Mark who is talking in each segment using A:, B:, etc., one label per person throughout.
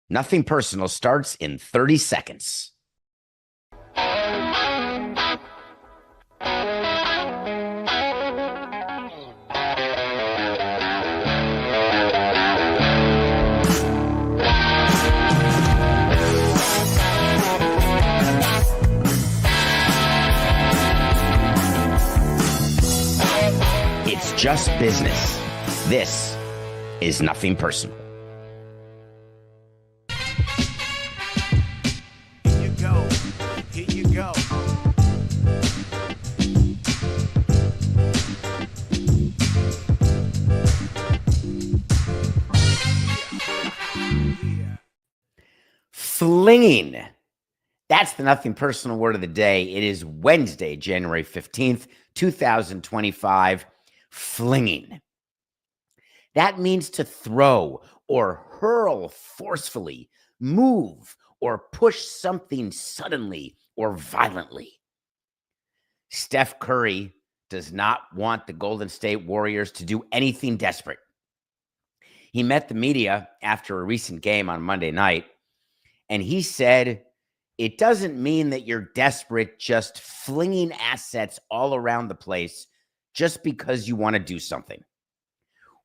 A: Nothing Personal starts in 30 seconds. It's just business. This is Nothing Personal.
B: Here you go.
A: Flinging. That's the Nothing Personal word of the day. It is Wednesday, January 15th, 2025. Flinging. That means to throw or hurl forcefully, move or push something suddenly or violently. Steph Curry does not want the Golden State Warriors to do anything desperate. He met the media after a recent game on Monday night, and he said, it doesn't mean that you're desperate just flinging assets all around the place just because you want to do something.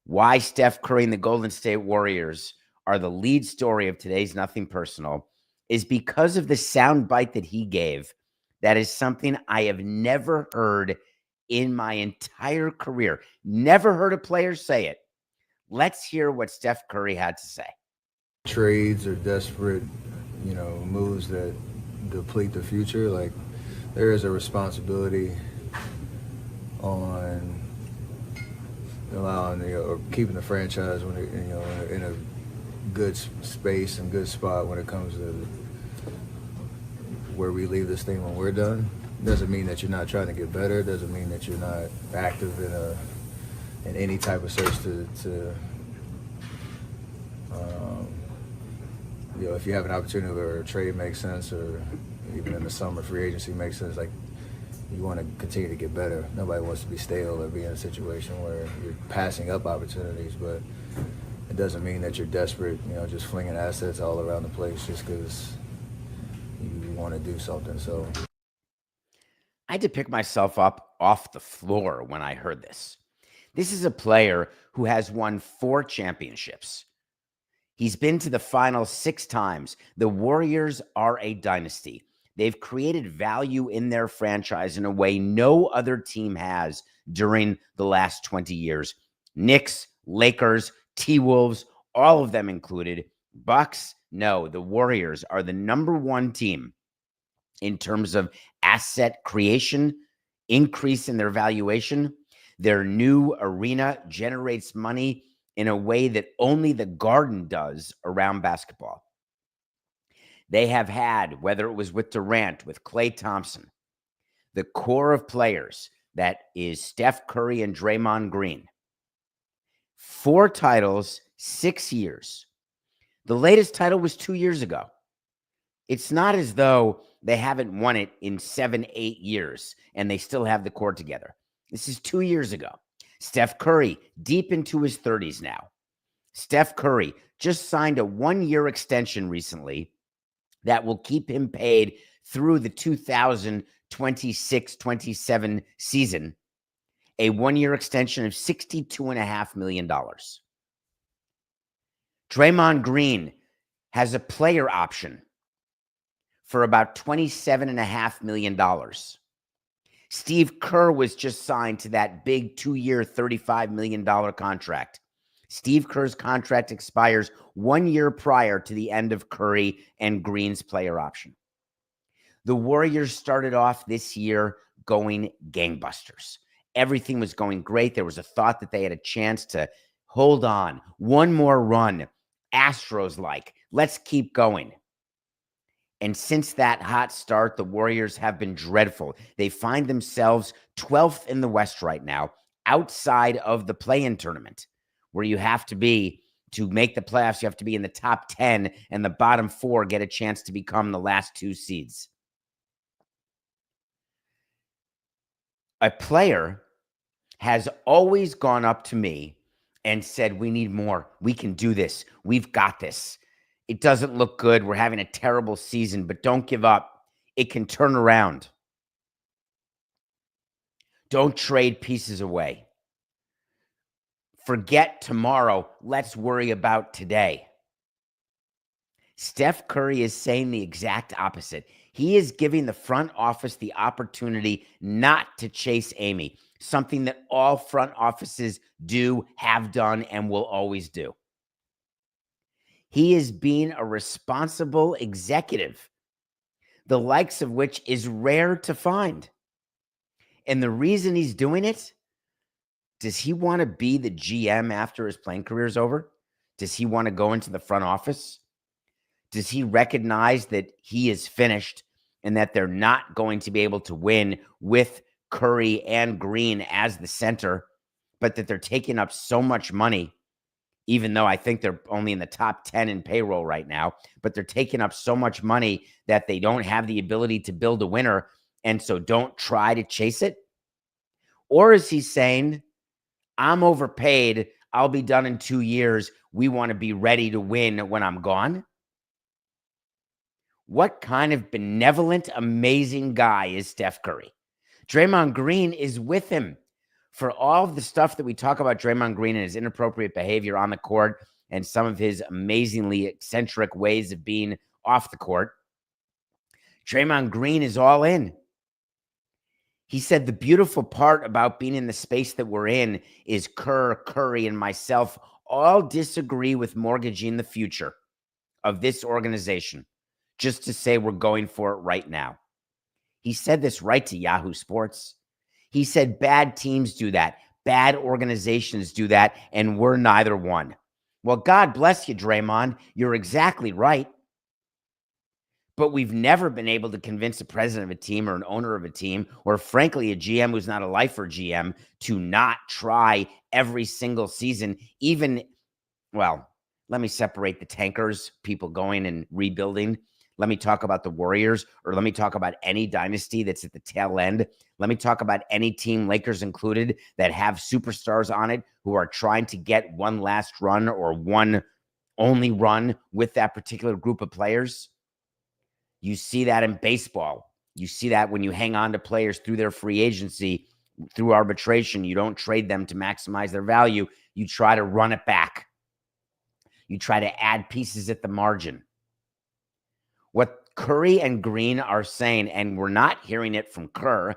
A: Why Steph Curry and the Golden State Warriors are the lead story of today's Nothing Personal is because of the soundbite that he gave. That is something I have never heard in my entire career. Never heard a player say it. Let's hear what Steph Curry had to say.
C: Trades or desperate, moves that deplete the future. Like, there is a responsibility on allowing, or keeping the franchise when in a good space and good spot when it comes to where we leave this thing when we're done. Doesn't mean that you're not trying to get better. Doesn't mean that you're not active in any type of search to if you have an opportunity where a trade makes sense, or even in the summer free agency makes sense, like, you want to continue to get better. Nobody wants to be stale or be in a situation where you're passing up opportunities, but it doesn't mean that you're desperate, just flinging assets all around the place just because you want to do something. So
A: I had to pick myself up off the floor when I heard this. This is a player who has won 4 championships. He's been to the finals 6 times. The Warriors are a dynasty. They've created value in their franchise in a way no other team has during the last 20 years. Knicks, Lakers, T-Wolves, all of them included. Bucks, no, the Warriors are the number 1 team in terms of asset creation, increase in their valuation. Their new arena generates money in a way that only the Garden does around basketball. They have had, whether it was with Durant, with Klay Thompson, the core of players that is Steph Curry and Draymond Green. 4 titles, 6 years. The latest title was 2 years ago. It's not as though they haven't won it in 7, 8 years and they still have the core together. This is 2 years ago. Steph Curry, deep into his 30s now. Steph Curry just signed a 1-year extension recently that will keep him paid through the 2026-27 season, a 1-year extension of $62.5 million. Draymond Green has a player option for about $27.5 million. Steve Kerr was just signed to that big 2-year, $35 million contract. Steve Kerr's contract expires 1 year prior to the end of Curry and Green's player option. The Warriors started off this year going gangbusters. Everything was going great. There was a thought that they had a chance to hold on, one more run, Astros-like. Let's keep going. And since that hot start, the Warriors have been dreadful. They find themselves 12th in the West right now, outside of the play-in tournament, where you have to be, to make the playoffs, you have to be in the top 10, and the bottom 4 get a chance to become the last 2 seeds. A player has always gone up to me and said, we need more. We can do this. We've got this. It doesn't look good. We're having a terrible season, but don't give up. It can turn around. Don't trade pieces away. Forget tomorrow. Let's worry about today. Steph Curry is saying the exact opposite. He is giving the front office the opportunity not to chase Amy, something that all front offices do, have done, and will always do. He is being a responsible executive, the likes of which is rare to find. And the reason he's doing it, does he want to be the GM after his playing career is over? Does he want to go into the front office? Does he recognize that he is finished and that they're not going to be able to win with Curry and Green as the center, but that they're taking up so much money, even though I think they're only in the top 10 in payroll right now, but they're taking up so much money that they don't have the ability to build a winner, and so don't try to chase it? Or is he saying, I'm overpaid, I'll be done in 2 years, we want to be ready to win when I'm gone? What kind of benevolent, amazing guy is Steph Curry? Draymond Green is with him. For all of the stuff that we talk about Draymond Green and his inappropriate behavior on the court and some of his amazingly eccentric ways of being off the court, Draymond Green is all in. He said the beautiful part about being in the space that we're in is Kerr, Curry, and myself all disagree with mortgaging the future of this organization just to say we're going for it right now. He said this right to Yahoo Sports. He said bad teams do that, bad organizations do that, and we're neither one. Well, God bless you, Draymond. You're exactly right. But we've never been able to convince a president of a team or an owner of a team, or frankly, a GM who's not a lifer GM, to not try every single season, even, well, let me separate the tankers, people going and rebuilding. Let me talk about the Warriors, or let me talk about any dynasty that's at the tail end. Let me talk about any team, Lakers included, that have superstars on it who are trying to get one last run or one only run with that particular group of players. You see that in baseball. You see that when you hang on to players through their free agency, through arbitration. You don't trade them to maximize their value. You try to run it back. You try to add pieces at the margin. What Curry and Green are saying, and we're not hearing it from Kerr,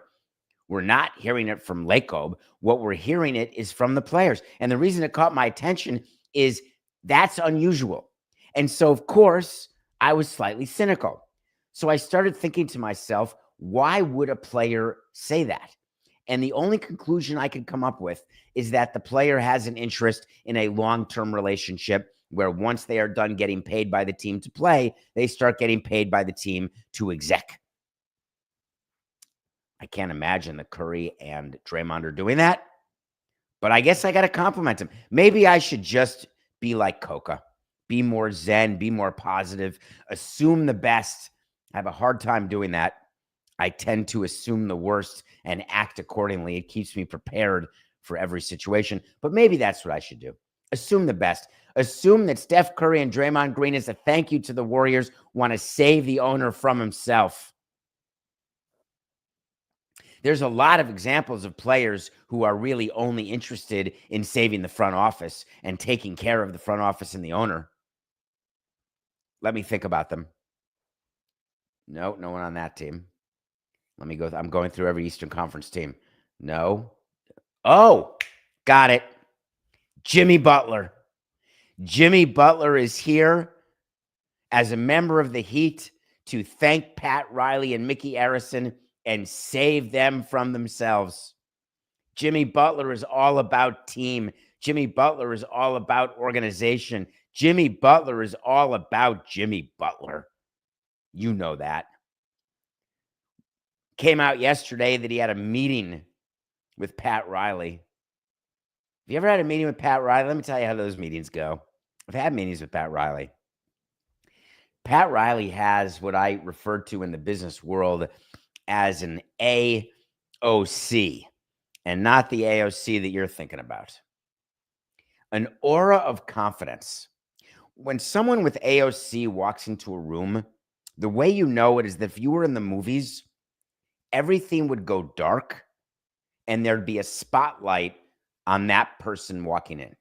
A: we're not hearing it from Lacob. What we're hearing it is from the players. And the reason it caught my attention is that's unusual. And so, of course, I was slightly cynical. So I started thinking to myself, why would a player say that? And the only conclusion I could come up with is that the player has an interest in a long-term relationship where once they are done getting paid by the team to play, they start getting paid by the team to exec. I can't imagine that Curry and Draymond are doing that, but I guess I got to compliment him. Maybe I should just be like Coca, be more zen, be more positive, assume the best. I have a hard time doing that. I tend to assume the worst and act accordingly. It keeps me prepared for every situation, but maybe that's what I should do. Assume the best. Assume that Steph Curry and Draymond Green, as a thank you to the Warriors, want to save the owner from himself. There's a lot of examples of players who are really only interested in saving the front office and taking care of the front office and the owner. Let me think about them. No, no one on that team. Let me go. I'm going through every Eastern Conference team. No. Oh, got it. Jimmy Butler. Jimmy Butler is here as a member of the Heat to thank Pat Riley and Mickey Arison and save them from themselves. Jimmy Butler is all about team. Jimmy Butler is all about organization. Jimmy Butler is all about Jimmy Butler. You know that. Came out yesterday that he had a meeting with Pat Riley. Have you ever had a meeting with Pat Riley? Let me tell you how those meetings go. I've had meetings with Pat Riley. Pat Riley has what I refer to in the business world as an AOC, and not the AOC that you're thinking about. An aura of confidence. when someone with AOC walks into a room, the way you know it is that if you were in the movies, everything would go dark and there'd be a spotlight on that person walking in.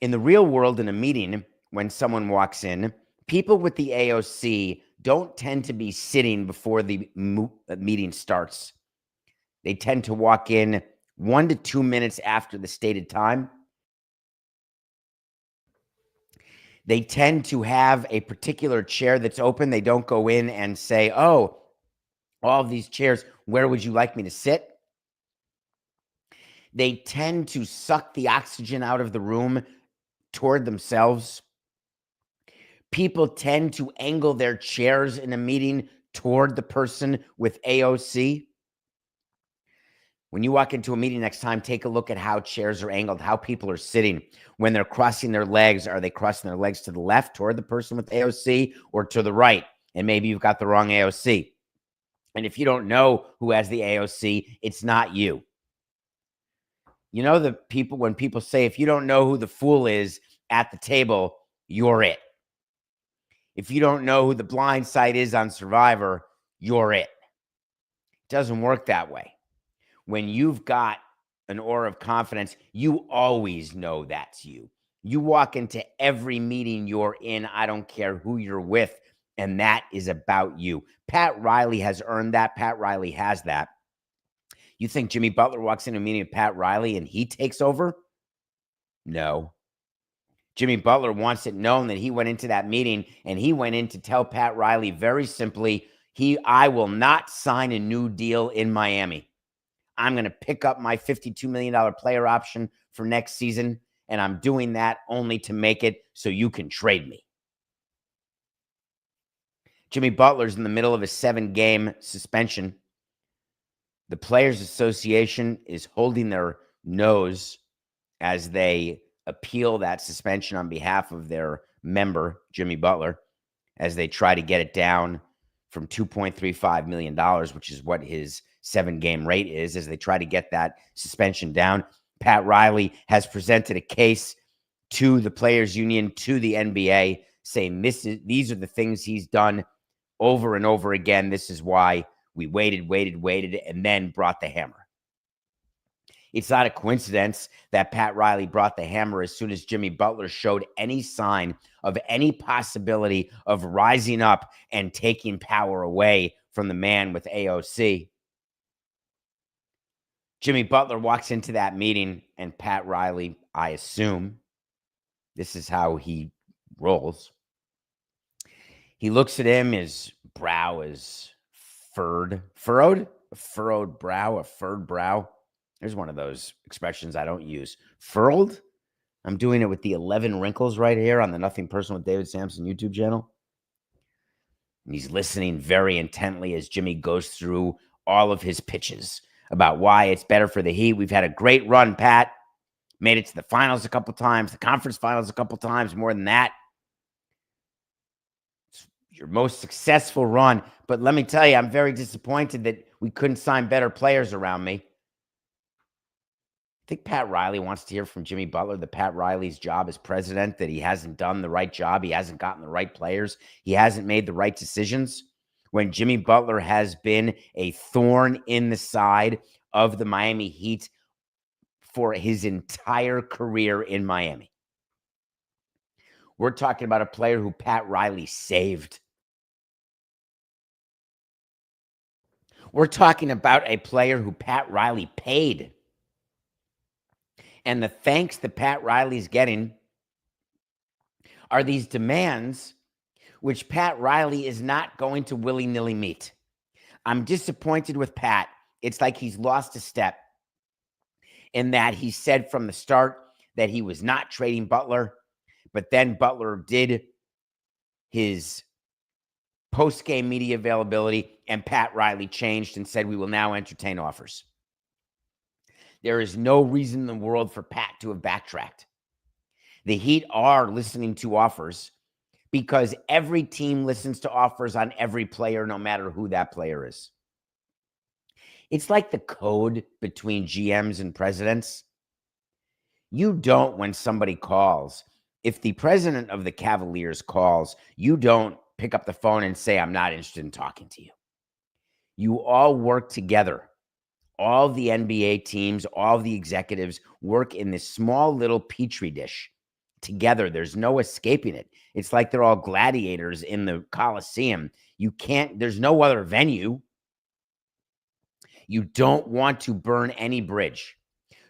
A: In the real world, in a meeting, when someone walks in, people with the AOC don't tend to be sitting before the meeting starts. They tend to walk in 1 to 2 minutes after the stated time. They tend to have a particular chair that's open. They don't go in and say, oh, all of these chairs, where would you like me to sit? They tend to suck the oxygen out of the room toward themselves. People tend to angle their chairs in a meeting toward the person with AOC. When you walk into a meeting next time, take a look at how chairs are angled, how people are sitting. When they're crossing their legs, are they crossing their legs to the left toward the person with AOC or to the right? And maybe you've got the wrong AOC. And if you don't know who has the AOC, it's not you. You know, the people, when people say, if you don't know who the fool is at the table, you're it. If you don't know who the blind side is on Survivor, you're it. It doesn't work that way. When you've got an aura of confidence, you always know that's you. You walk into every meeting you're in, I don't care who you're with, and that is about you. Pat Riley has earned that. Pat Riley has that. You think Jimmy Butler walks into a meeting with Pat Riley and he takes over? No. Jimmy Butler wants it known that he went into that meeting and he went in to tell Pat Riley very simply, I will not sign a new deal in Miami. I'm going to pick up my $52 million player option for next season, and I'm doing that only to make it so you can trade me. Jimmy Butler's in the middle of a 7-game suspension. The Players Association is holding their nose as they appeal that suspension on behalf of their member, Jimmy Butler, as they try to get it down from $2.35 million, which is what his 7-game rate is, as they try to get that suspension down. Pat Riley has presented a case to the Players Union, to the NBA, saying these are the things he's done over and over again. This is why we waited, and then brought the hammer. It's not a coincidence that Pat Riley brought the hammer as soon as Jimmy Butler showed any sign of any possibility of rising up and taking power away from the man with AOC. Jimmy Butler walks into that meeting, and Pat Riley, I assume, this is how he rolls. He looks at him, his brow is furrowed, a furrowed brow, a furred brow. There's one of those expressions I don't use. Furled? I'm doing it with the 11 wrinkles right here on the Nothing Personal with David Samson YouTube channel. And he's listening very intently as Jimmy goes through all of his pitches about why it's better for the Heat. We've had a great run, Pat. Made it to the finals a couple times, the conference finals a couple times, more than that. It's your most successful run. But let me tell you, I'm very disappointed that we couldn't sign better players around me. I think Pat Riley wants to hear from Jimmy Butler that Pat Riley's job as president, that he hasn't done the right job. He hasn't gotten the right players. He hasn't made the right decisions. When Jimmy Butler has been a thorn in the side of the Miami Heat for his entire career in Miami. We're talking about a player who Pat Riley saved. We're talking about a player who Pat Riley paid. And the thanks that Pat Riley's getting are these demands which Pat Riley is not going to willy-nilly meet. I'm disappointed with Pat. It's like he's lost a step in that he said from the start that he was not trading Butler, but then Butler did his post-game media availability, and Pat Riley changed and said, we will now entertain offers. There is no reason in the world for Pat to have backtracked. The Heat are listening to offers because every team listens to offers on every player, no matter who that player is. It's like the code between GMs and presidents. You don't when somebody calls. If the president of the Cavaliers calls, you don't pick up the phone and say, I'm not interested in talking to you. You all work together. All the NBA teams, all the executives work in this small little petri dish together. There's no escaping it. It's like they're all gladiators in the Coliseum. There's no other venue. You don't want to burn any bridge.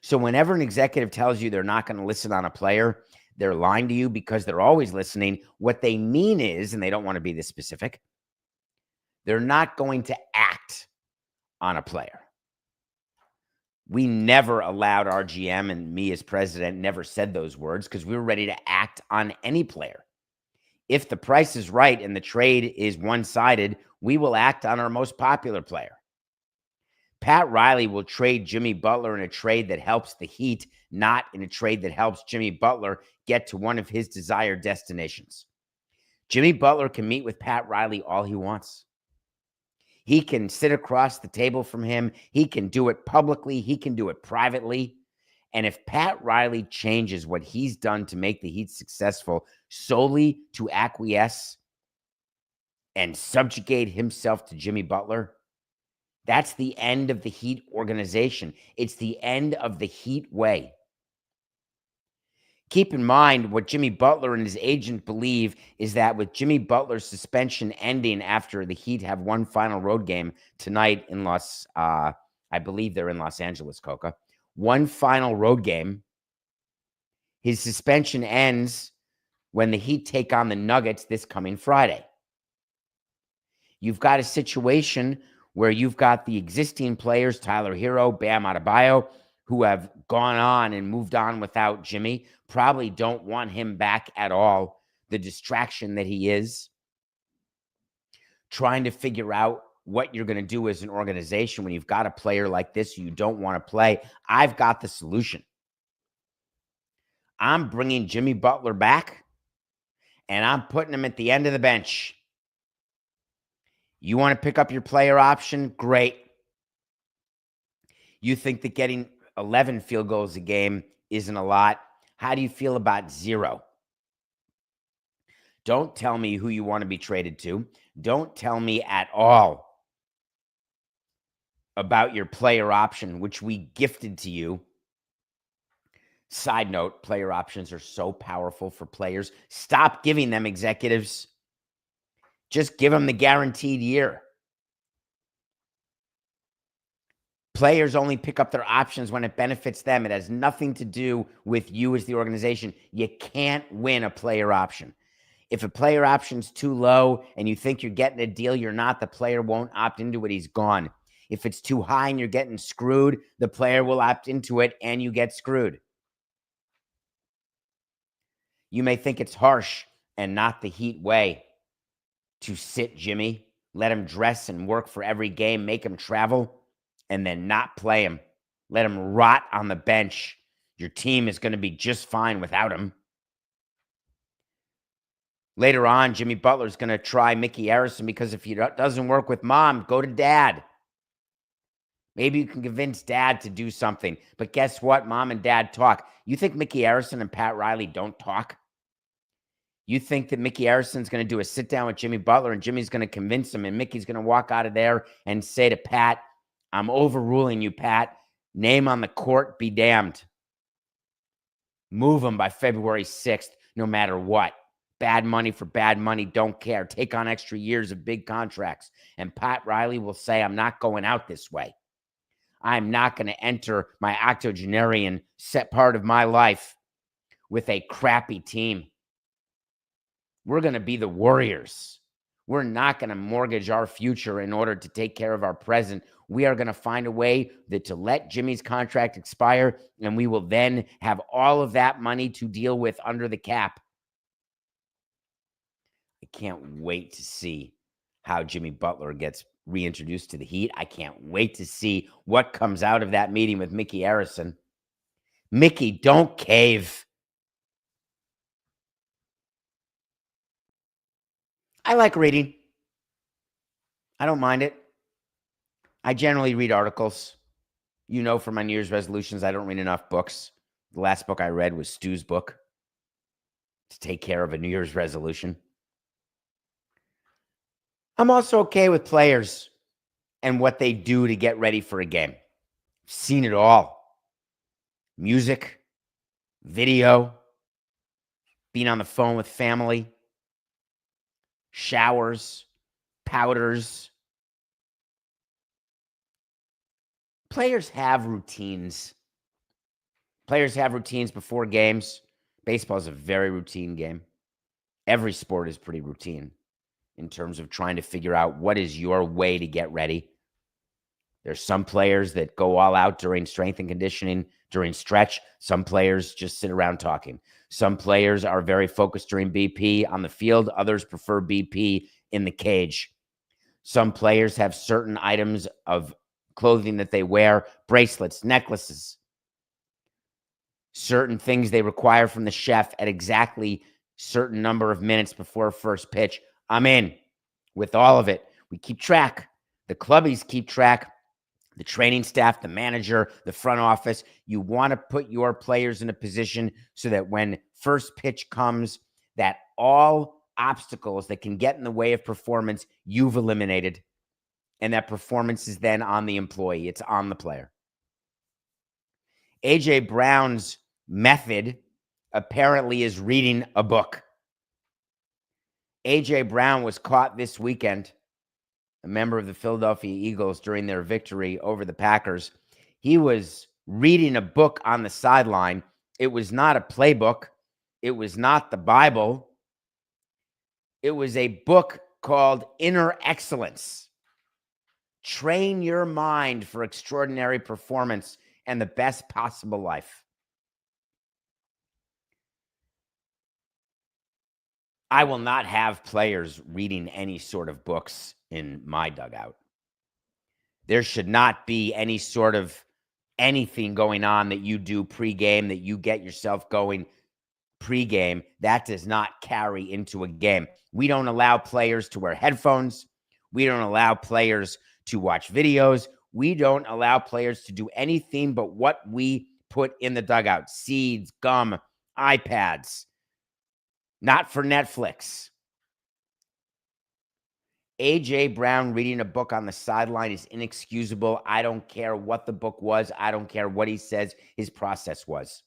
A: So whenever an executive tells you they're not going to listen on a player, they're lying to you because they're always listening. What they mean is, and they don't want to be this specific, they're not going to act on a player. We never allowed our GM, and me as president never said those words because we were ready to act on any player. If the price is right and the trade is one-sided, we will act on our most popular player. Pat Riley will trade Jimmy Butler in a trade that helps the Heat, not in a trade that helps Jimmy Butler get to one of his desired destinations. Jimmy Butler can meet with Pat Riley all he wants. He can sit across the table from him. He can do it publicly. He can do it privately. And if Pat Riley changes what he's done to make the Heat successful solely to acquiesce and subjugate himself to Jimmy Butler, that's the end of the Heat organization. It's the end of the Heat way. Keep in mind what Jimmy Butler and his agent believe is that with Jimmy Butler's suspension ending after the Heat have one final road game tonight in I believe they're in Los Angeles, Coca. One final road game. His suspension ends when the Heat take on the Nuggets this coming Friday. You've got a situation where you've got the existing players, Tyler Hero, Bam Adebayo, who have gone on and moved on without Jimmy, probably don't want him back at all, the distraction that he is. Trying to figure out what you're going to do as an organization when you've got a player like this you don't want to play. I've got the solution. I'm bringing Jimmy Butler back, and I'm putting him at the end of the bench. You want to pick up your player option? Great. You think that getting 11 field goals a game isn't a lot? How do you feel about 0? Don't tell me who you want to be traded to. Don't tell me at all about your player option, which we gifted to you. Side note, player options are so powerful for players. Stop giving them, executives. Just give them the guaranteed year. Players only pick up their options when it benefits them. It has nothing to do with you as the organization. You can't win a player option. If a player option's too low and you think you're getting a deal you're not, the player won't opt into it. He's gone. If it's too high and you're getting screwed, the player will opt into it and you get screwed. You may think it's harsh and not the Heat way to sit Jimmy, let him dress and work for every game, make him travel, and then not play him. Let him rot on the bench. Your team is going to be just fine without him. Later on, Jimmy Butler's going to try Mickey Arison because if it doesn't work with mom, go to dad. Maybe you can convince dad to do something. But guess what? Mom and dad talk. You think Mickey Arison and Pat Riley don't talk? You think that Mickey Arison's going to do a sit down with Jimmy Butler and Jimmy's going to convince him and Mickey's going to walk out of there and say to Pat, I'm overruling you, Pat. Name on the court, be damned. Move him by February 6th, no matter what. Bad money for bad money, don't care. Take on extra years of big contracts. And Pat Riley will say, I'm not going out this way. I'm not going to enter my octogenarian set part of my life with a crappy team. We're going to be the Warriors. We're not going to mortgage our future in order to take care of our present. We are going to find a way to let Jimmy's contract expire, and we will then have all of that money to deal with under the cap. I can't wait to see how Jimmy Butler gets reintroduced to the Heat. I can't wait to see what comes out of that meeting with Mickey Arison. Mickey, don't cave. I like reading. I don't mind it. I generally read articles. You know, for my New Year's resolutions, I don't read enough books. The last book I read was Stu's book, To Take Care of a New Year's Resolution. I'm also okay with players and what they do to get ready for a game. I've seen it all. Music, video, being on the phone with family, showers, powders. Players have routines. Players have routines before games. Baseball is a very routine game. Every sport is pretty routine in terms of trying to figure out what is your way to get ready. There's some players that go all out during strength and conditioning, during stretch. Some players just sit around talking. Some players are very focused during BP on the field. Others prefer BP in the cage. Some players have certain items of clothing that they wear, bracelets, necklaces, certain things they require from the chef at exactly certain number of minutes before first pitch. I'm in with all of it. We keep track. The clubbies keep track. The training staff, the manager, the front office. You want to put your players in a position so that when first pitch comes, that all obstacles that can get in the way of performance, you've eliminated. And that performance is then on the employee. It's on the player. A.J. Brown's method apparently is reading a book. A.J. Brown was caught this weekend, a member of the Philadelphia Eagles, during their victory over the Packers. He was reading a book on the sideline. It was not a playbook. It was not the Bible. It was a book called Inner Excellence. Train your mind for extraordinary performance and the best possible life. I will not have players reading any sort of books in my dugout. There should not be any sort of anything going on that you do pregame, that you get yourself going pregame. That does not carry into a game. We don't allow players to wear headphones. We don't allow players to watch videos. We don't allow players to do anything but what we put in the dugout. Seeds, gum, iPads. Not for Netflix. A.J. Brown reading a book on the sideline is inexcusable. I don't care what the book was. I don't care what he says his process was.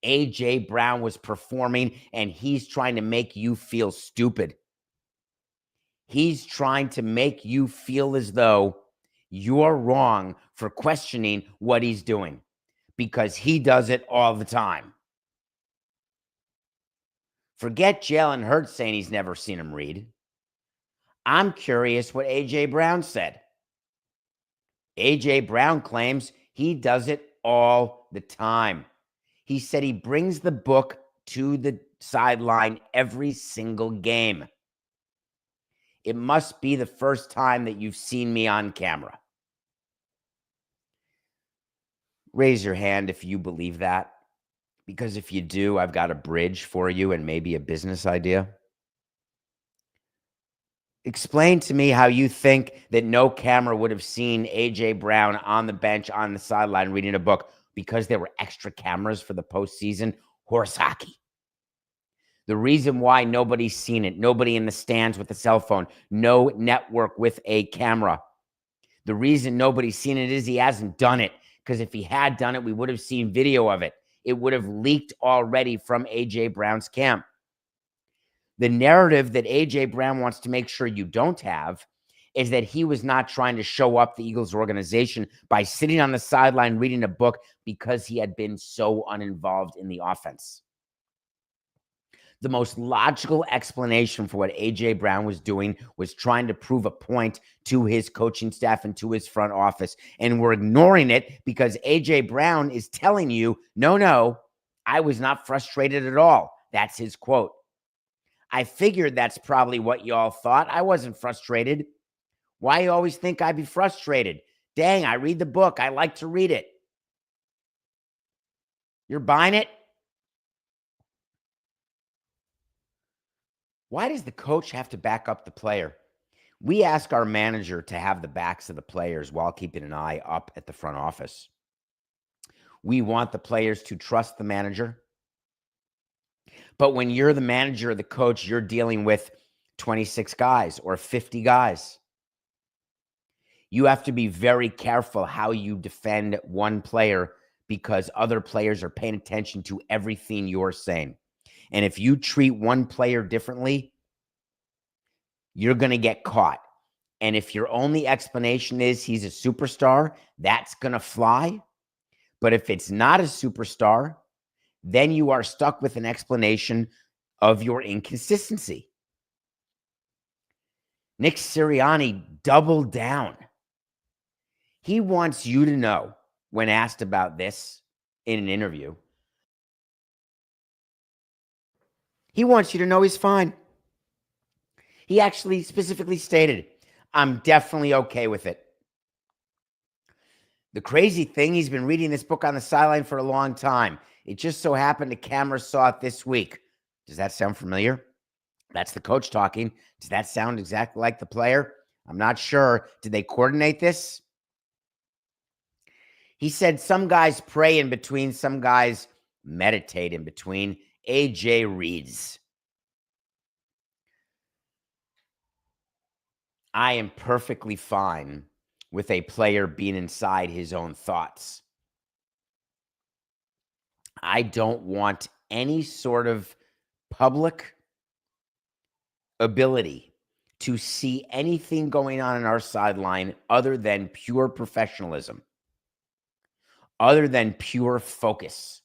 A: A.J. Brown was performing, and he's trying to make you feel stupid. He's trying to make you feel as though you're wrong for questioning what he's doing, because he does it all the time. Forget Jalen Hurts saying he's never seen him read. I'm curious what A.J. Brown said. A.J. Brown claims he does it all the time. He said he brings the book to the sideline every single game. It must be the first time that you've seen me on camera. Raise your hand if you believe that, because if you do, I've got a bridge for you and maybe a business idea. Explain to me how you think that no camera would have seen A.J. Brown on the bench, on the sideline, reading a book, because there were extra cameras for the postseason. Horse hockey. The reason why nobody's seen it, nobody in the stands with a cell phone, no network with a camera. The reason nobody's seen it is he hasn't done it, because if he had done it, we would have seen video of it. It would have leaked already from A.J. Brown's camp. The narrative that A.J. Brown wants to make sure you don't have is that he was not trying to show up the Eagles organization by sitting on the sideline reading a book because he had been so uninvolved in the offense. The most logical explanation for what A.J. Brown was doing was trying to prove a point to his coaching staff and to his front office. And we're ignoring it because A.J. Brown is telling you, no, I was not frustrated at all. That's his quote. I figured that's probably what y'all thought. I wasn't frustrated. Why you always think I'd be frustrated? Dang, I read the book. I like to read it. You're buying it? Why does the coach have to back up the player? We ask our manager to have the backs of the players while keeping an eye up at the front office. We want the players to trust the manager. But when you're the manager or the coach, you're dealing with 26 guys or 50 guys. You have to be very careful how you defend one player because other players are paying attention to everything you're saying. And if you treat one player differently, you're going to get caught. And if your only explanation is he's a superstar, that's going to fly. But if it's not a superstar, then you are stuck with an explanation of your inconsistency. Nick Sirianni doubled down. He wants you to know, when asked about this in an interview, he wants you to know he's fine. He actually specifically stated, I'm definitely okay with it. The crazy thing, he's been reading this book on the sideline for a long time. It just so happened the camera saw it this week. Does that sound familiar? That's the coach talking. Does that sound exactly like the player? I'm not sure. Did they coordinate this? He said some guys pray in between, some guys meditate in between. AJ reads. I am perfectly fine with a player being inside his own thoughts. I don't want any sort of public ability to see anything going on in our sideline other than pure professionalism, other than pure focus.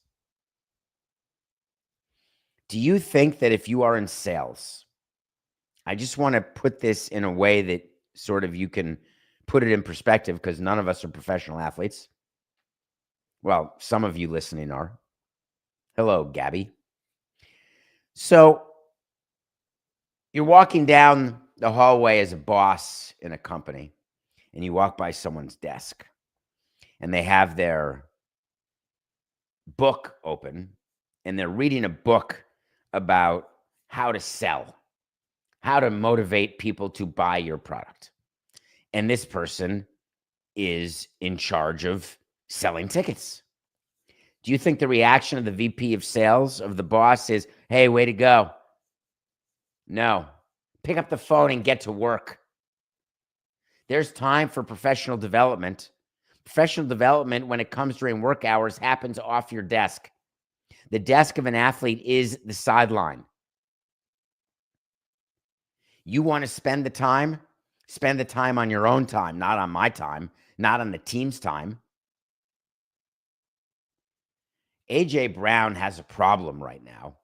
A: Do you think that if you are in sales, I just want to put this in a way that sort of you can put it in perspective because none of us are professional athletes. Well, some of you listening are. Hello, Gabby. So you're walking down the hallway as a boss in a company, and you walk by someone's desk, and they have their book open, and they're reading a book about how to sell, how to motivate people to buy your product. And this person is in charge of selling tickets. Do you think the reaction of the VP of sales, of the boss, is, hey, way to go? No. Pick up the phone and get to work. There's time for professional development. Professional development, when it comes during work hours, happens off your desk. The desk of an athlete is the sideline. You want to spend the time on your own time, not on my time, not on the team's time. A.J. Brown has a problem right now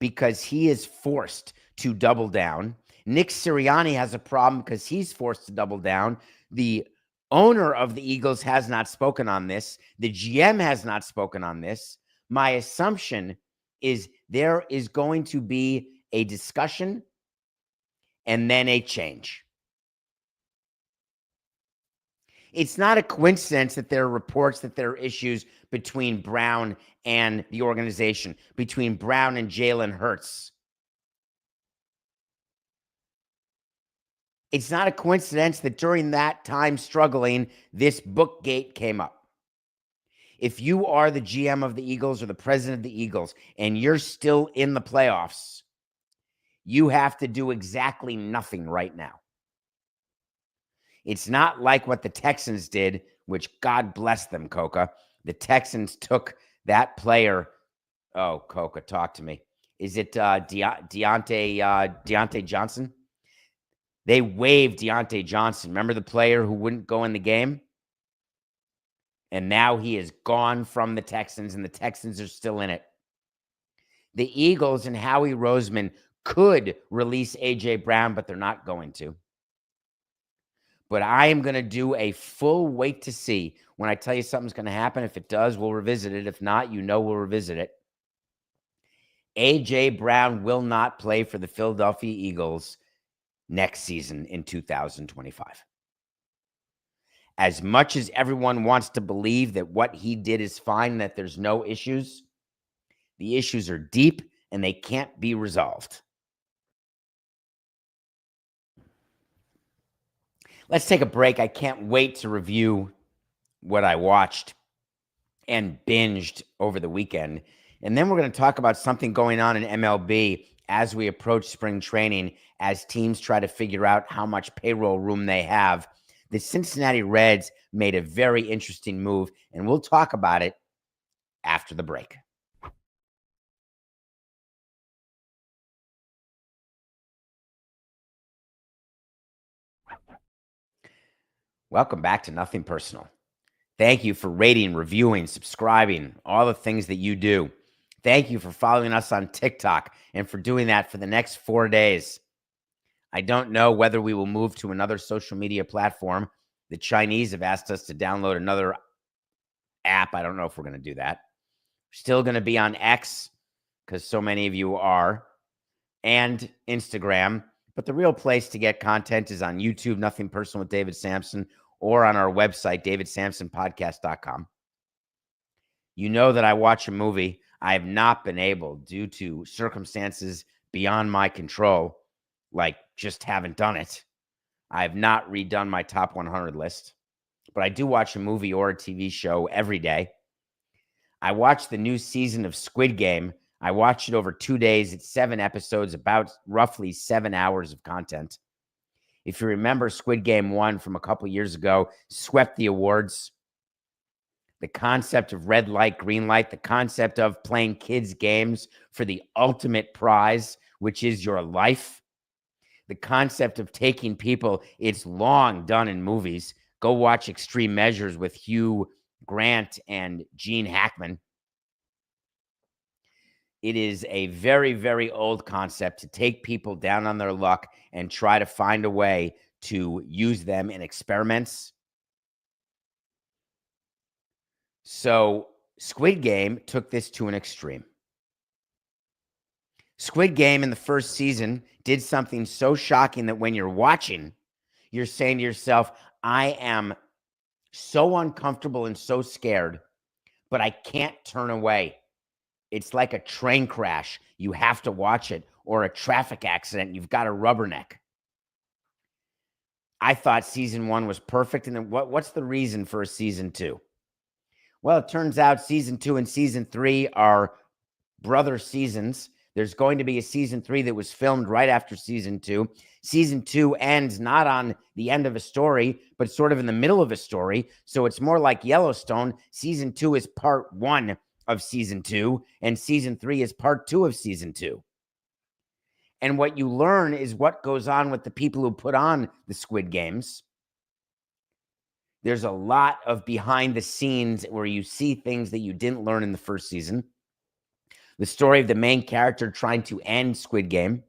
A: because he is forced to double down. Nick Sirianni has a problem because he's forced to double down. The owner of the Eagles has not spoken on this. The GM has not spoken on this. My assumption is there is going to be a discussion and then a change. It's not a coincidence that there are reports that there are issues between Brown and the organization, between Brown and Jalen Hurts. It's not a coincidence that during that time struggling, this bookgate came up. If you are the GM of the Eagles or the president of the Eagles and you're still in the playoffs, you have to do exactly nothing right now. It's not like what the Texans did, which God bless them, Coca. The Texans took that player. Oh, Coca, talk to me. Is it Deontay Johnson? They waived Deontay Johnson. Remember the player who wouldn't go in the game? And now he is gone from the Texans, and the Texans are still in it. The Eagles and Howie Roseman could release A.J. Brown, but they're not going to. But I am going to do a full wait to see. When I tell you something's going to happen, if it does, we'll revisit it. If not, we'll revisit it. A.J. Brown will not play for the Philadelphia Eagles next season in 2025. As much as everyone wants to believe that what he did is fine, that there's no issues, the issues are deep and they can't be resolved. Let's take a break. I can't wait to review what I watched and binged over the weekend. And then we're going to talk about something going on in MLB as we approach spring training, as teams try to figure out how much payroll room they have. The Cincinnati Reds made a very interesting move, and we'll talk about it after the break. Welcome back to Nothing Personal. Thank you for rating, reviewing, subscribing, all the things that you do. Thank you for following us on TikTok and for doing that for the next 4 days. I don't know whether we will move to another social media platform. The Chinese have asked us to download another app. I don't know if we're going to do that. Still going to be on X because so many of you are, and Instagram. But the real place to get content is on YouTube, Nothing Personal with David Samson, or on our website, davidsamsonpodcast.com. You know that I watch a movie. I have not been able, due to circumstances beyond my control, like just haven't done it. I have not redone my top 100 list, but I do watch a movie or a TV show every day. I watched the new season of Squid Game. I watched it over 2 days. It's 7 episodes, about roughly 7 hours of content. If you remember, Squid Game 1 from a couple years ago swept the awards. The concept of red light, green light, the concept of playing kids' games for the ultimate prize, which is your life. The concept of taking people, it's long done in movies. Go watch Extreme Measures with Hugh Grant and Gene Hackman. It is a very, very old concept to take people down on their luck and try to find a way to use them in experiments. So Squid Game took this to an extreme. Squid Game in the first season did something so shocking that when you're watching, you're saying to yourself, I am so uncomfortable and so scared, but I can't turn away. It's like a train crash. You have to watch it, or a traffic accident. You've got a rubberneck. I thought season 1 was perfect. And then what's the reason for a season 2? Well, it turns out season 2 and season 3 are brother seasons. There's going to be a season 3 that was filmed right after season 2. Season 2 ends not on the end of a story, but sort of in the middle of a story. So it's more like Yellowstone. Season 2 is part 1 of season 2, and season 3 is part 2 of season 2. And what you learn is what goes on with the people who put on the Squid Games. There's a lot of behind the scenes where you see things that you didn't learn in the first season. The story of the main character trying to end Squid Game.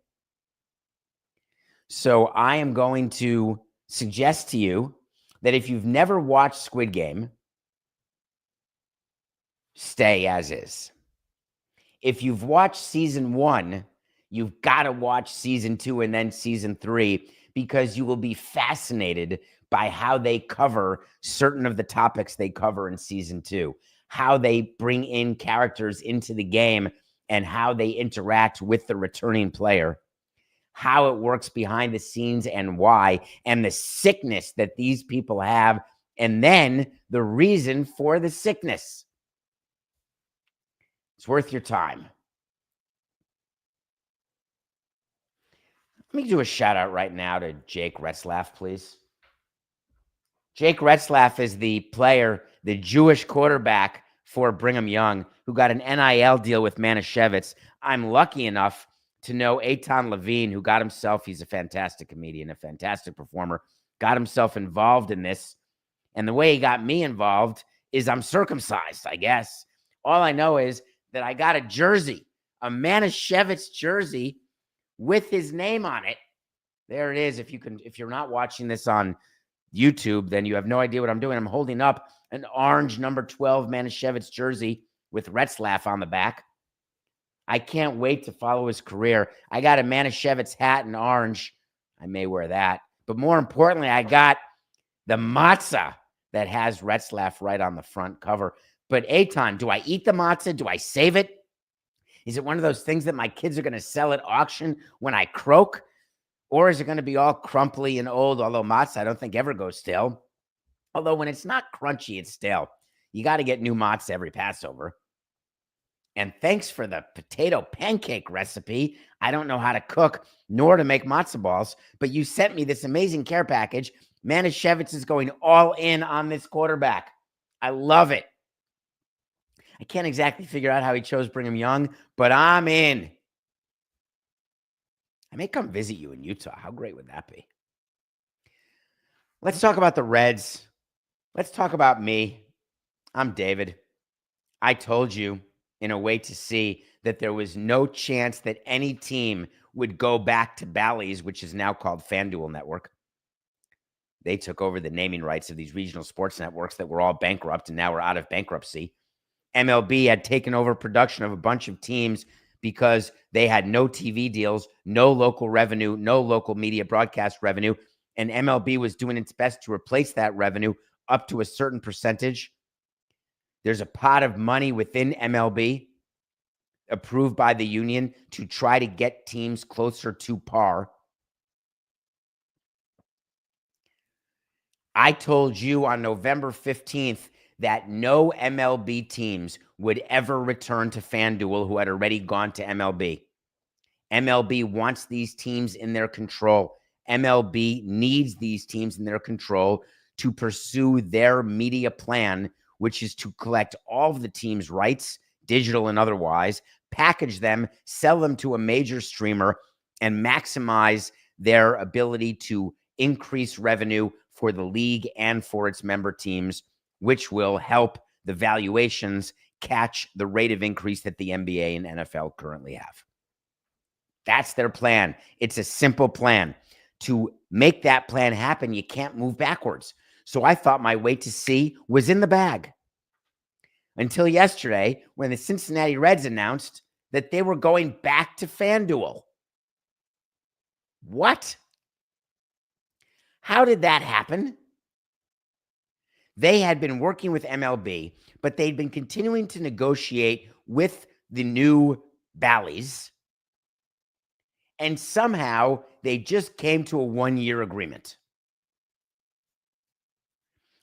A: So I am going to suggest to you that if you've never watched Squid Game, stay as is. If you've watched season 1, you've got to watch season 2 and then season 3, because you will be fascinated by how they cover certain of the topics they cover in season 2, how they bring in characters into the game and how they interact with the returning player, how it works behind the scenes and why, and the sickness that these people have, and then the reason for the sickness. It's worth your time. Let me do a shout out right now to Jake Retzlaff, please. Jake Retzlaff is the player, the Jewish quarterback for Brigham Young, who got an NIL deal with Manischewitz. I'm lucky enough to know Eitan Levine, who got himself, he's a fantastic comedian, a fantastic performer, got himself involved in this. And the way he got me involved is I'm circumcised, I guess. All I know is that I got a jersey, a Manischewitz jersey with his name on it. There it is. If you're not watching this on YouTube, then you have no idea what I'm doing. I'm holding up an orange number 12 Manischewitz jersey with Retzlaff on the back. I can't wait to follow his career. I got a Manischewitz hat in orange. I may wear that. But more importantly, I got the matzah that has Retzlaff right on the front cover. But Eitan, do I eat the matzah? Do I save it? Is it one of those things that my kids are going to sell at auction when I croak? Or is it going to be all crumply and old? Although matzah, I don't think ever goes stale. Although when it's not crunchy, it's stale. You got to get new mozz every Passover. And thanks for the potato pancake recipe. I don't know how to cook nor to make matzo balls, but you sent me this amazing care package. Manischewitz is going all in on this quarterback. I love it. I can't exactly figure out how he chose Brigham Young, but I'm in. I may come visit you in Utah. How great would that be? Let's talk about the Reds. Let's talk about me. I'm David. I told you in a way to see that there was no chance that any team would go back to Ballys, which is now called FanDuel Network. They took over the naming rights of these regional sports networks that were all bankrupt and now are out of bankruptcy. MLB had taken over production of a bunch of teams because they had no TV deals, no local revenue, no local media broadcast revenue, and MLB was doing its best to replace that revenue up to a certain percentage. There's a pot of money within MLB approved by the union to try to get teams closer to par. I told you on November 15th that no MLB teams would ever return to FanDuel who had already gone to MLB. MLB wants these teams in their control. MLB needs these teams in their control to pursue their media plan, which is to collect all of the teams' rights, digital and otherwise, package them, sell them to a major streamer, and maximize their ability to increase revenue for the league and for its member teams, which will help the valuations catch the rate of increase that the NBA and NFL currently have. That's their plan. It's a simple plan. To make that plan happen, you can't move backwards. So I thought my wait to see was in the bag. Until yesterday, when the Cincinnati Reds announced that they were going back to FanDuel. What? How did that happen? They had been working with MLB, but they'd been continuing to negotiate with the new Ballys. And somehow they just came to a 1-year agreement.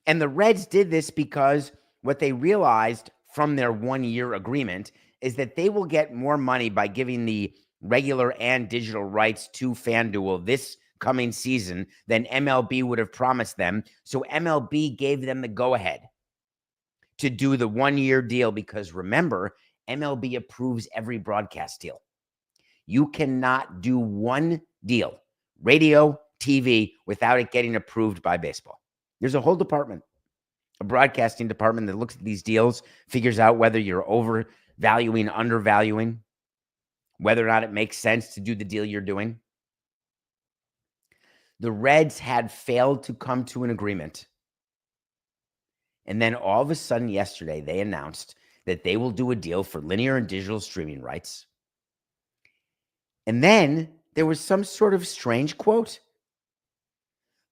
A: And the Reds did this because what they realized from their 1-year agreement is that they will get more money by giving the regular and digital rights to FanDuel this coming season than MLB would have promised them. So MLB gave them the go-ahead to do the 1-year deal because remember, MLB approves every broadcast deal. You cannot do one deal, radio, TV, without it getting approved by baseball. There's a whole department, a broadcasting department that looks at these deals, figures out whether you're overvaluing, undervaluing, whether or not it makes sense to do the deal you're doing. The Reds had failed to come to an agreement. And then all of a sudden yesterday, they announced that they will do a deal for linear and digital streaming rights. And then there was some sort of strange quote.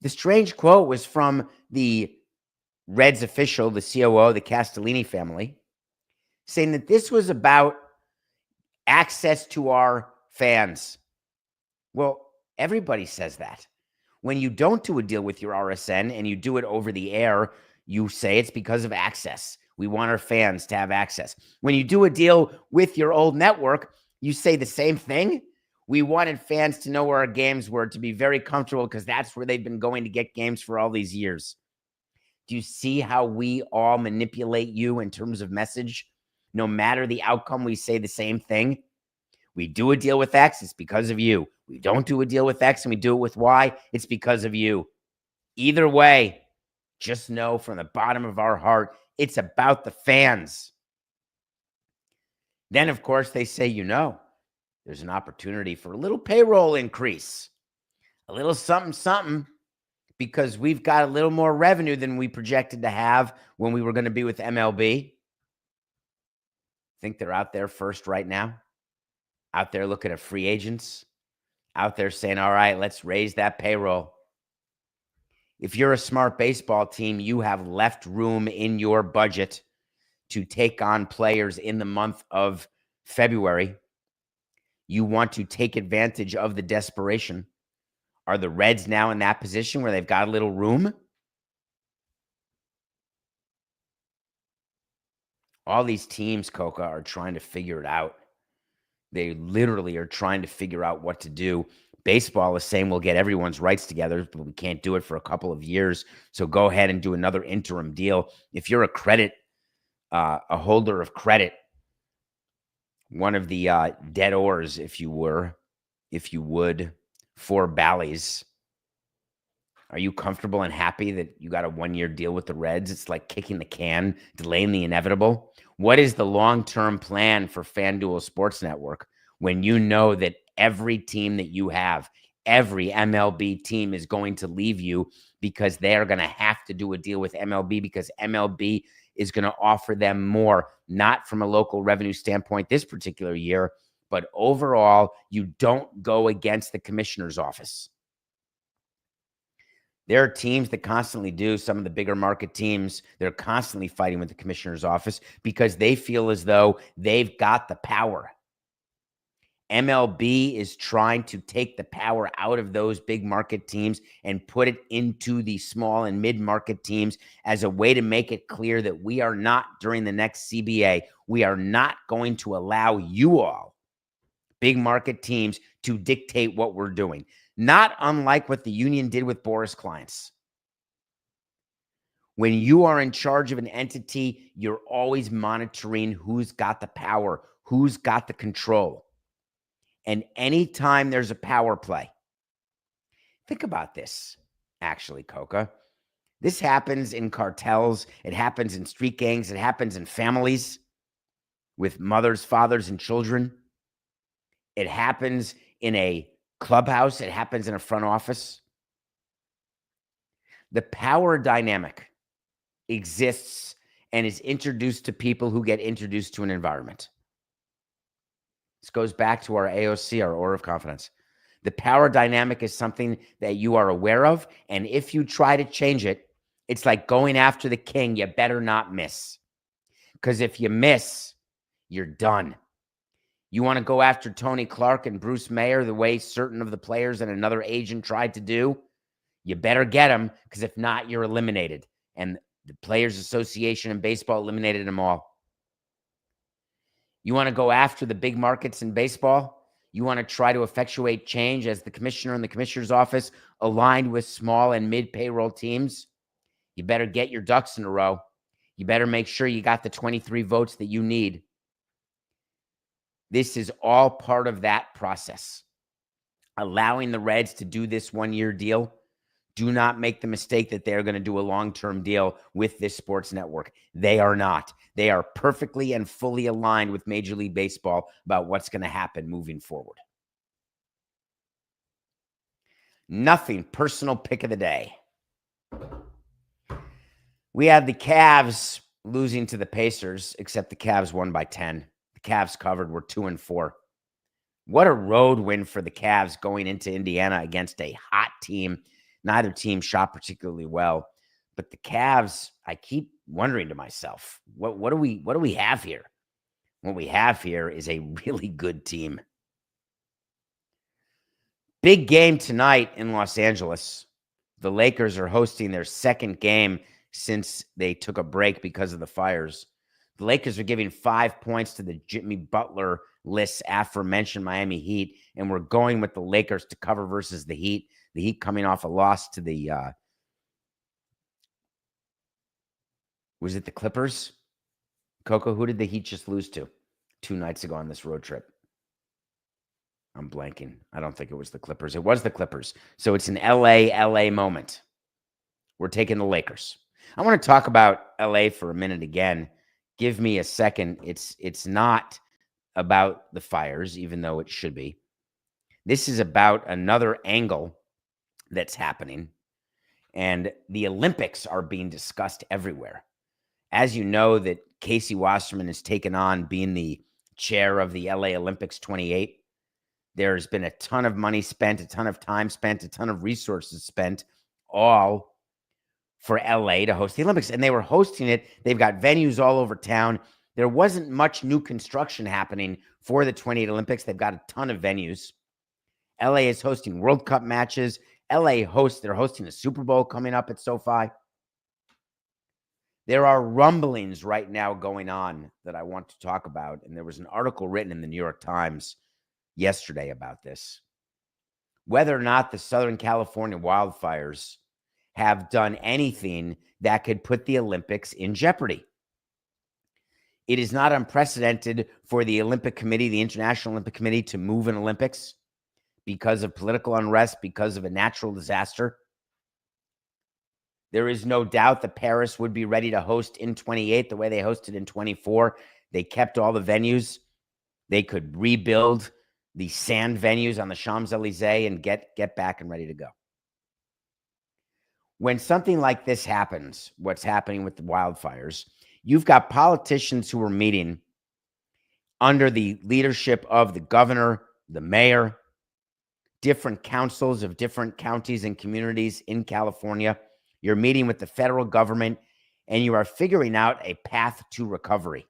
A: The strange quote was from the Reds official, the COO, the Castellini family, saying that this was about access to our fans. Well, everybody says that. When you don't do a deal with your RSN and you do it over the air, you say it's because of access. We want our fans to have access. When you do a deal with your old network, you say the same thing. We wanted fans to know where our games were, to be very comfortable because that's where they've been going to get games for all these years. Do you see how we all manipulate you in terms of message? No matter the outcome, we say the same thing. We do a deal with X, it's because of you. We don't do a deal with X and we do it with Y, it's because of you. Either way, just know from the bottom of our heart, it's about the fans. Then, of course, they say, there's an opportunity for a little payroll increase, a little something, something, because we've got a little more revenue than we projected to have when we were going to be with MLB. Think they're out there first right now, out there looking at free agents, out there saying, all right, let's raise that payroll. If you're a smart baseball team, you have left room in your budget to take on players in the month of February. You want to take advantage of the desperation. Are the Reds now in that position where they've got a little room? All these teams, Coca, are trying to figure it out. They literally are trying to figure out what to do. Baseball is saying we'll get everyone's rights together, but we can't do it for a couple of years. So go ahead and do another interim deal. If you're a holder of credit, one of the dead oars, if you would, for Ballys, are you comfortable and happy that you got a 1-year deal with the Reds? It's like kicking the can, delaying the inevitable. What is the long-term plan for FanDuel Sports Network when you know that every team that you have, every MLB team is going to leave you because they are going to have to do a deal with MLB because MLB is going to offer them more, not from a local revenue standpoint this particular year, but overall, you don't go against the commissioner's office. There are teams that constantly do, some of the bigger market teams, they're constantly fighting with the commissioner's office because they feel as though they've got the power. MLB is trying to take the power out of those big market teams and put it into the small and mid-market teams as a way to make it clear that we are not, during the next CBA, we are not going to allow you all, big market teams, to dictate what we're doing. Not unlike what the union did with Boris clients. When you are in charge of an entity, you're always monitoring who's got the power, who's got the control. And anytime there's a power play, think about this, actually, Coca. This happens in cartels. It happens in street gangs. It happens in families with mothers, fathers, and children. It happens in a clubhouse. It happens in a front office. The power dynamic exists and is introduced to people who get introduced to an environment. This goes back to our AOC, our aura of confidence. The power dynamic is something that you are aware of, and if you try to change it, it's like going after the king. You better not miss, because if you miss, you're done. You want to go after Tony Clark and Bruce Mayer the way certain of the players and another agent tried to do, you better get them, because if not, you're eliminated. And the Players Association in baseball eliminated them all. You want to go after the big markets in baseball? You want to try to effectuate change as the commissioner and the commissioner's office aligned with small and mid-payroll teams? You better get your ducks in a row. You better make sure you got the 23 votes that you need. This is all part of that process. Allowing the Reds to do this 1-year deal. Do not make the mistake that they're going to do a long-term deal with this sports network. They are not. They are perfectly and fully aligned with Major League Baseball about what's going to happen moving forward. Nothing personal pick of the day. We had the Cavs losing to the Pacers, except the Cavs won by 10. The Cavs covered. We're 2-4. What a road win for the Cavs going into Indiana against a hot team. Neither team shot particularly well, but the Cavs, I keep wondering to myself, what do we have here? What we have here is a really good team. Big game tonight in Los Angeles. The Lakers are hosting their second game since they took a break because of the fires. The Lakers are giving 5 points to the Jimmy Butler list aforementioned Miami Heat, and we're going with the Lakers to cover versus the Heat. The Heat coming off a loss to the, was it the Clippers? Coco, who did the Heat just lose to 2 nights ago on this road trip? I'm blanking. I don't think it was the Clippers. It was the Clippers. So it's an LA moment. We're taking the Lakers. I want to talk about LA for a minute again. Give me a second. It's not about the fires, even though it should be. This is about another angle that's happening. And the Olympics are being discussed everywhere. As you know, that Casey Wasserman has taken on being the chair of the LA Olympics 28. There's been a ton of money spent, a ton of time spent, a ton of resources spent, all for LA to host the Olympics. And they were hosting it. They've got venues all over town. There wasn't much new construction happening for the 28 Olympics. They've got a ton of venues. LA is hosting World Cup matches. They're hosting a Super Bowl coming up at SoFi. There are rumblings right now going on that I want to talk about. And there was an article written in the New York Times yesterday about this. Whether or not the Southern California wildfires have done anything that could put the Olympics in jeopardy. It is not unprecedented for the Olympic Committee, the International Olympic Committee, to move an Olympics because of political unrest, because of a natural disaster. There is no doubt that Paris would be ready to host in 28 the way they hosted in 24. They kept all the venues. They could rebuild the sand venues on the Champs-Élysées and get back and ready to go. When something like this happens, what's happening with the wildfires, you've got politicians who are meeting under the leadership of the governor, the mayor, different councils of different counties and communities in California. You're meeting with the federal government, and you are figuring out a path to recovery.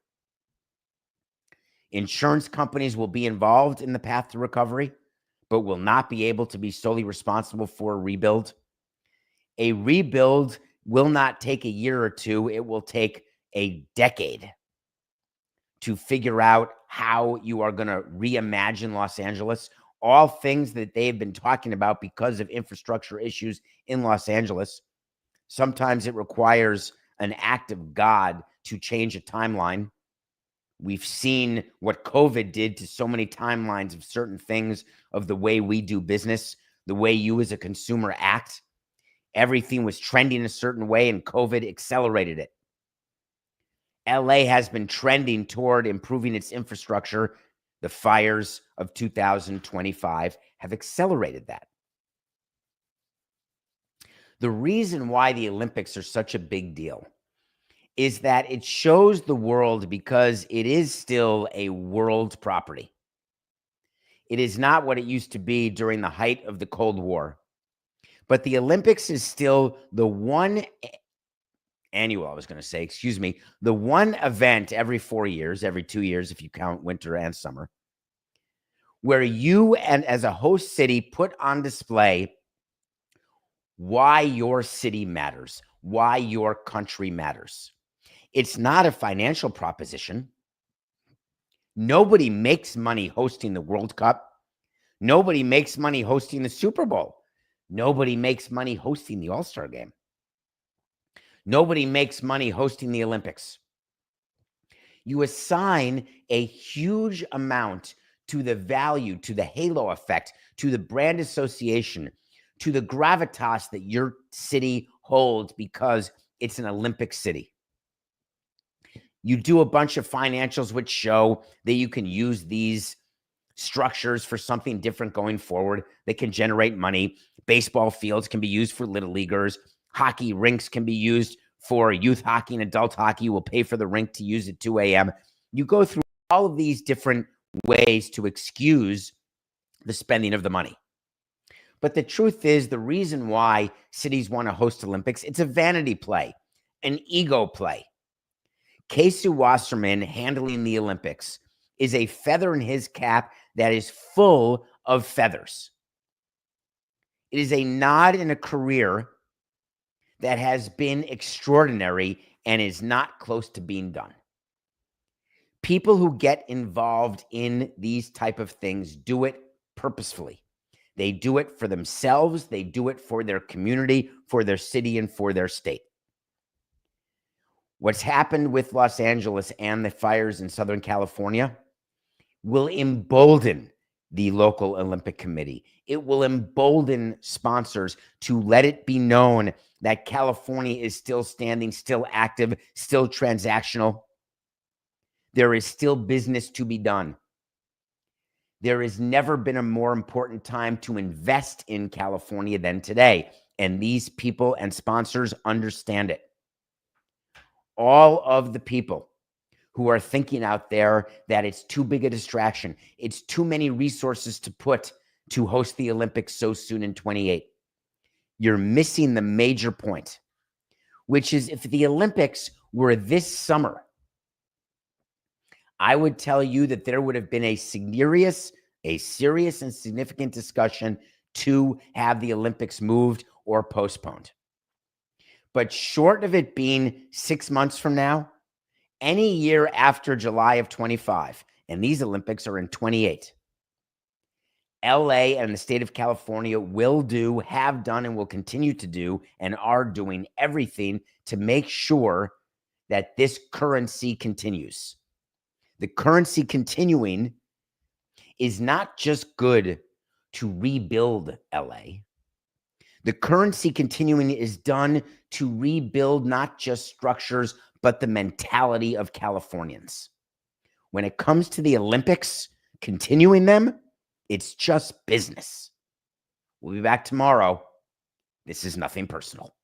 A: Insurance companies will be involved in the path to recovery, but will not be able to be solely responsible for a rebuild. A rebuild will not take a year or two. It will take a decade to figure out how you are going to reimagine Los Angeles. All things that they've been talking about because of infrastructure issues in Los Angeles. Sometimes it requires an act of God to change a timeline. We've seen what COVID did to so many timelines of certain things, of the way we do business, the way you as a consumer act. Everything was trending a certain way, and COVID accelerated it. LA has been trending toward improving its infrastructure. The fires of 2025 have accelerated that. The reason why the Olympics are such a big deal is that it shows the world, because it is still a world property. It is not what it used to be during the height of the Cold War. But the Olympics is still the one the one event every 4 years, every 2 years, if you count winter and summer, where you, and as a host city, put on display why your city matters, why your country matters. It's not a financial proposition. Nobody makes money hosting the World Cup. Nobody makes money hosting the Super Bowl. Nobody makes money hosting the All-Star Game. Nobody makes money hosting the Olympics. You assign a huge amount to the value, to the halo effect, to the brand association, to the gravitas that your city holds because it's an Olympic city. You do a bunch of financials which show that you can use these structures for something different going forward that can generate money. Baseball fields can be used for little leaguers. Hockey rinks can be used for youth hockey and adult hockey. You will pay for the rink to use at 2 a.m. You go through all of these different ways to excuse the spending of the money. But the truth is, the reason why cities want to host Olympics, it's a vanity play, an ego play. Kesu Wasserman handling the Olympics is a feather in his cap that is full of feathers. It is a nod in a career that has been extraordinary and is not close to being done. People who get involved in these type of things do it purposefully. They do it for themselves. They do it for their community, for their city, and for their state. What's happened with Los Angeles and the fires in Southern California will embolden the local Olympic Committee. It will embolden sponsors to let it be known that California is still standing, still active, still transactional. There is still business to be done. There has never been a more important time to invest in California than today, and these people and sponsors understand it. All of the people who are thinking out there that it's too big a distraction, it's too many resources to put to host the Olympics so soon in 28. You're missing the major point, which is if the Olympics were this summer, I would tell you that there would have been a serious and significant discussion to have the Olympics moved or postponed. But short of it being 6 months from now, any year after July of 25, and these Olympics are in 28, LA and the state of California will do, have done, and will continue to do, and are doing everything to make sure that this currency continues. The currency continuing is not just good to rebuild LA. The currency continuing is done to rebuild not just structures, but the mentality of Californians. When it comes to the Olympics, continuing them, it's just business. We'll be back tomorrow. This is nothing personal.